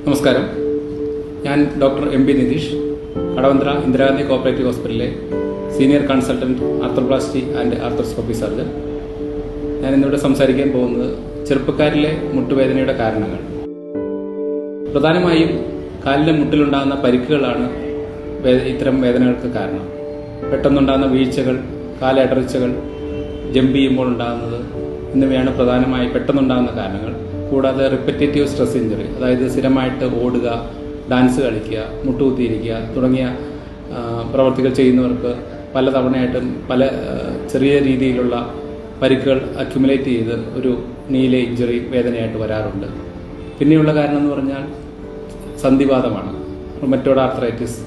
നമസ്കാരം. ഞാൻ doctor M P Nitish, Kadavanthra Indira Gandhi cooperative ഹോസ്പിറ്റലിലെ senior consultant arthroplasty and arthroscopy surgeon. ഞാൻ ഇന്നിവിടെ സംസാരിക്കാൻ പോകുന്നത് ചെറുപ്പക്കാരിലെ മുട്ടുവേദനയുടെ കാരണങ്ങൾ. പ്രധാനമായും കാലിലെ മുട്ടിലുണ്ടാകുന്ന പരിക്കുകളാണ് ഇത്തരം വേദനകൾക്ക് കാരണം. പെട്ടെന്നുണ്ടാകുന്ന വീഴ്ചകൾ, കാലടർച്ചകൾ, ജമ്പ് ചെയ്യുമ്പോൾ ഉണ്ടാകുന്നത് എന്നിവയാണ് പ്രധാനമായി പെട്ടെന്നുണ്ടാകുന്ന കാരണങ്ങൾ. കൂടാതെ റിപ്പറ്റേറ്റീവ് സ്ട്രെസ് ഇഞ്ചുറി, അതായത് സ്ഥിരമായിട്ട് ഓടുക, ഡാൻസ് കളിക്കുക, മുട്ടുകുത്തിയിരിക്കുക തുടങ്ങിയ പ്രവർത്തികൾ ചെയ്യുന്നവർക്ക് പല തവണയായിട്ടും പല ചെറിയ രീതിയിലുള്ള പരിക്കുകൾ അക്യുമുലേറ്റ് ചെയ്ത് ഒരു നീലെ ഇഞ്ചുറി വേദനയായിട്ട് വരാറുണ്ട്. പിന്നെയുള്ള കാരണം എന്ന് പറഞ്ഞാൽ സന്ധിവാതമാണ്. റുമറ്റോയ്ഡ് ആർത്രൈറ്റിസ്,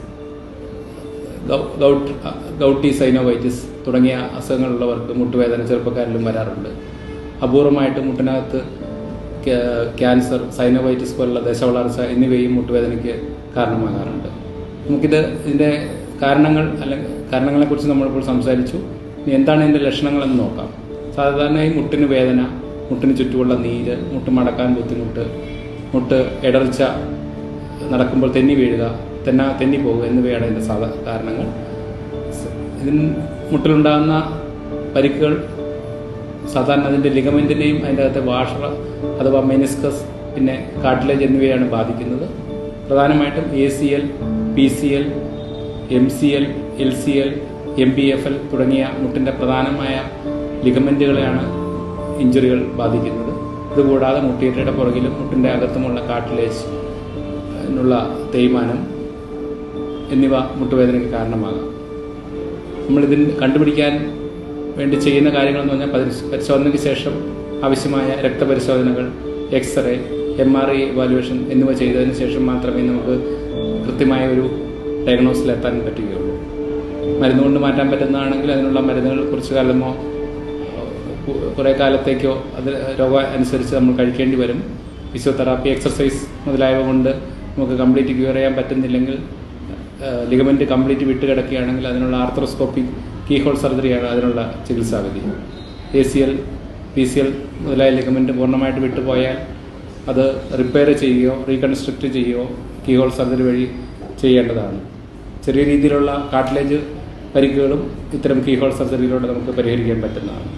ഗൗട്ടി സൈനോവൈറ്റിസ് തുടങ്ങിയ അസുഖങ്ങളുള്ളവർക്ക് മുട്ടുവേദന ചെറുപ്പക്കാരിലും വരാറുണ്ട്. അപൂർവമായിട്ട് മുട്ടിനകത്ത് ക്യാൻസർ, സൈനോവൈറ്റിസ് പോലുള്ള ദശവളർച്ച എന്നിവയും മുട്ടുവേദനയ്ക്ക് കാരണമാകാറുണ്ട്. ഇതിൻ്റെ കാരണങ്ങളെക്കുറിച്ച് നമ്മളിപ്പോൾ സംസാരിച്ചു. ഇനി എന്താണ് ഇതിൻ്റെ ലക്ഷണങ്ങളെന്ന് നോക്കാം. സാധാരണയായി മുട്ടിന് വേദന, മുട്ടിന് ചുറ്റുമുള്ള നീര്, മുട്ട് മടക്കാൻ ബുദ്ധിമുട്ട്, മുട്ട് ഇടർച്ച, നടക്കുമ്പോൾ തെന്നി വീഴുക, തെന്നി പോകുക എന്നിവയാണ് ഇതിൻ്റെ കാരണങ്ങൾ. മുട്ടിലുണ്ടാകുന്ന പരിക്കുകൾ സാധാരണ അതിൻ്റെ ലിഗമെന്റിനെയും അതിൻ്റെ അകത്തെ വാഷർ അഥവാ മെനിസ്കസ്, പിന്നെ കാർട്ടിലേജ് എന്നിവയാണ് ബാധിക്കുന്നത്. പ്രധാനമായിട്ടും ACL, PCL, MCL, LCL, MPFL തുടങ്ങിയ മുട്ടിൻ്റെ പ്രധാനമായ ലിഗമെന്റുകളെയാണ് ഇഞ്ചുറികൾ ബാധിക്കുന്നത്. ഇതുകൂടാതെ മുട്ടിയുടെ പുറകിലും മുട്ടിൻ്റെ അകത്തുമുള്ള കാർട്ടിലേജ് എന്നുള്ള തേയ്മാനം എന്നിവ മുട്ടുവേദനയ്ക്ക് കാരണമാകാം. നമ്മളിതിൽ കണ്ടുപിടിക്കാൻ വേണ്ടി ചെയ്യുന്ന കാര്യങ്ങളെന്ന് പറഞ്ഞാൽ പരിശോധനയ്ക്ക് ശേഷം ആവശ്യമായ രക്തപരിശോധനകൾ, എക്സ്റേ, MRI ഇവാലുവേഷൻ എന്നിവ ചെയ്തതിന് ശേഷം മാത്രമേ നമുക്ക് കൃത്യമായ ഒരു ഡയഗ്നോസിലെത്താൻ പറ്റുകയുള്ളൂ. മരുന്ന് കൊണ്ട് മാറ്റാൻ പറ്റുന്നതാണെങ്കിൽ അതിനുള്ള മരുന്നുകൾ കുറച്ചു കാലമോ കുറേ കാലത്തേക്കോ അത് രോഗം അനുസരിച്ച് നമ്മൾ കഴിക്കേണ്ടി വരും. ഫിസിയോതെറാപ്പി, എക്സർസൈസ് മുതലായവ കൊണ്ട് നമുക്ക് കംപ്ലീറ്റ് ക്യൂർ ചെയ്യാൻ പറ്റുന്നില്ലെങ്കിൽ, ലിഗമെന്റ് കംപ്ലീറ്റ് വിട്ടുകിടക്കുകയാണെങ്കിൽ അതിനുള്ള ആർത്രോസ്കോപ്പി കീഹോൾ സർജറിയാണ് അതിനുള്ള ചികിത്സാവിധി. ACL, PCL മുതലായ ലിഗമെന്റ് പൂർണ്ണമായിട്ട് വിട്ടുപോയാൽ അത് റിപ്പയർ ചെയ്യുകയോ റീകൺസ്ട്രക്റ്റ് ചെയ്യുകയോ കീഹോൾ സർജറി വഴി ചെയ്യേണ്ടതാണ്. ചെറിയ രീതിയിലുള്ള കാർട്ടിലേജ് പരിക്കുകളും ഇത്തരം കീഹോൾ സർജറിയിലൂടെ നമുക്ക് പരിഹരിക്കാൻ പറ്റുന്നതാണ്.